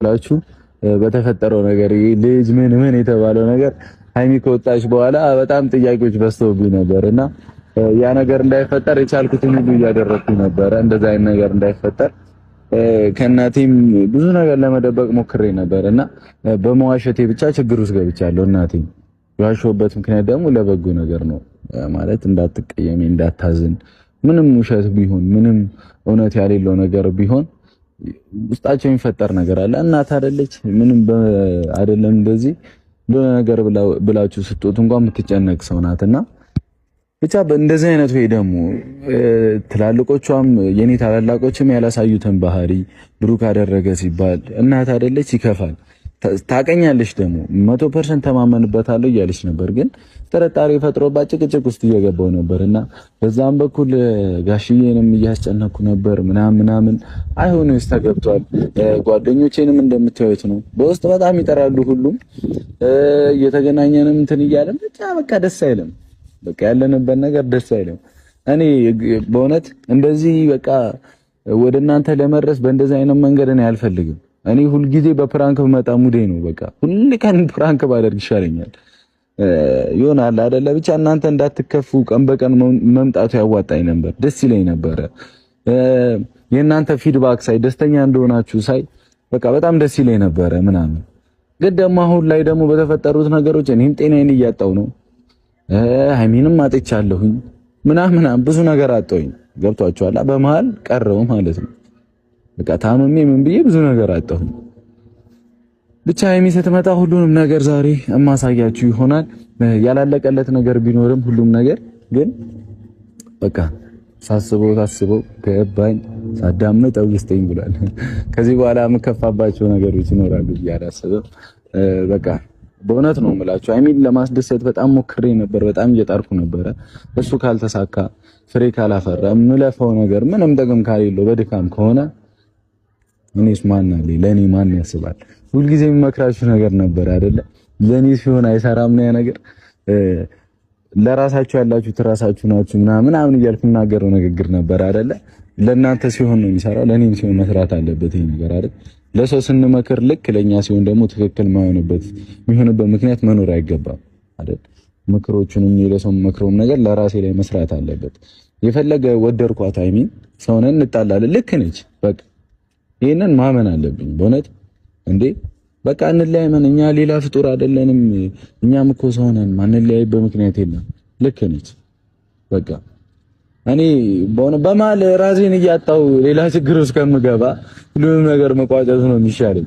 ብላችሁ በተፈጠረው ነገር ልጅ ምን የተባለው ነገር ሃይሚ ከወጣች በኋላ በጣም ጥያቄዎች በዝተውብኝ ነበርና ያ ነገር እንዳይፈጠር የቻልኩትን ሁሉ እያደረኩኝ ነበር። እንደዛ አይነት ነገር እንዳይፈጠር ከእናቴም ብዙ ነገር ለመደበቅ ሞክሬ ነበርና በመዋሸቴ ብቻ ችግር ውስጥ ገብቻለሁ። እናቴም የዋሸሁበት ምክንያት ደግሞ ለበጎ ነገር ነው ማለት እንዳትቀየሚ፣ እንዳታዝን ምንም ውሸት ቢሆን ምንም እውነት ያሌለው ነገር ቢሆን ውስጣቸው የሚፈጠር ነገር አለ። እናት አይደለች ምንም አይደለም እንደዚህ ነገር ብላችሁ ስትወጡ እንኳን የምትጨነቅ ሰው ናትና ብቻ በእንደዚህ አይነት ወይ ደግሞ ትላልቆቿም የኔ ታላላቆችም ያላሳዩትን ባህሪ ብሩክ አደረገ ሲባል እናት አይደለች ይከፋል። ታቀኛለች ደግሞ 100% ተማመንበታለሁ እያለች ነበር፣ ግን ጥርጣሬ ፈጥሮባት ጭቅጭቅ ውስጥ እየገባው ነበርና በዛም በኩል ጋሽዬንም እያስጨነኩ ነበር ምናምን አይሆንስ ተገብቷል። ጓደኞቼንም እንደምታዩት ነው በውስጥ በጣም ይጠራሉ። ሁሉም እየተገናኘንም እንትን እያለን ብቻ በቃ ደስ አይልም። በቃ ያለንበት ነገር ደስ አይልም። እኔ በእውነት እንደዚህ በቃ ወደ እናንተ ለመድረስ በእንደዚህ አይነት መንገድ እኔ አልፈልግም። እኔ ሁልጊዜ በፕራንክ በመጣ ሙዴ ነው። በቃ ሁሉ ቀን ፕራንክ ባደርግ ይሻለኛል ይሆናል አይደለ? ብቻ እናንተ እንዳትከፉ ቀን በቀን መምጣቱ ያዋጣኝ ነበር፣ ደስ ይለኝ ነበረ። የእናንተ ፊድባክ ሳይ ደስተኛ እንደሆናችሁ ሳይ በቃ በጣም ደስ ይለኝ ነበረ ምናምን። ግን ደግሞ አሁን ላይ ደግሞ በተፈጠሩት ነገሮች እኔም ጤናዬን እያጣው ነው፣ ሃይሚንም አጥቻለሁኝ ምናምን ብዙ ነገር አጣሁኝ። ገብቷችኋል? በመሃል ቀረው ማለት ነው። በቃ ታመሜ ምን ብዬ ብዙ ነገር አጣሁ። ብቻ ሃይሚ ስትመጣ ሁሉንም ነገር ዛሬ እማሳያችሁ ይሆናል። ያላለቀለት ነገር ቢኖርም ሁሉም ነገር ግን በቃ ሳስበው ገባኝ፣ ሳዳምጠው ውስጤን ብሏል። ከዚህ በኋላ የምከፋባቸው ነገሮች ይኖራሉ ብዬ አላስብም። በቃ በእውነት ነው የምላችሁ ሃይሚን ለማስደሰት በጣም ሞክሬ ነበር፣ በጣም እየጣርኩ ነበረ። እሱ ካልተሳካ ፍሬ ካላፈራ የምለፈው ነገር ምንም ጥቅም ካሌለው በድካም ከሆነ እኔስ ማን አለ? ለኔ ማን ያስባል? ሁልጊዜ የሚመክራችሁ ነገር ነበር አይደለ? ለኔ ሲሆን አይሰራም ነው ያ ነገር። ለራሳችሁ ያላችሁ ትራሳችሁ ናችሁ ምናምን እያልኩ እናገረው ንግግር ነበር አይደለ? ለእናንተ ሲሆን ነው የሚሰራው፣ ለኔም ሲሆን መስራት አለበት ይሄ ነገር አይደል? ለሰው ስንመክር ልክ ለኛ ሲሆን ደግሞ ትክክል የሚሆንበት ምክንያት መኖር አይገባም አይደል? ምክሮቹንም ለሰው መክረውም ነገር ለራሴ ላይ መስራት አለበት። የፈለገ ወደድኳት ሃይሚን ሰውነን እንጣላለን፣ ልክ ነች በቃ ይሄንን ማመን አለብኝ በእውነት እንዴ። በቃ እንለያየን፣ እኛ ሌላ ፍጡር አይደለንም። እኛም እኮ ሰው ነን፣ ማንለያይበት ምክንያት የለም። ልክ ነች በቃ እኔ በመሀል ራሴን እያጣው ሌላ ችግር ውስጥ ከምገባ ሁሉንም ነገር መቋጨት ነው የሚሻለኝ።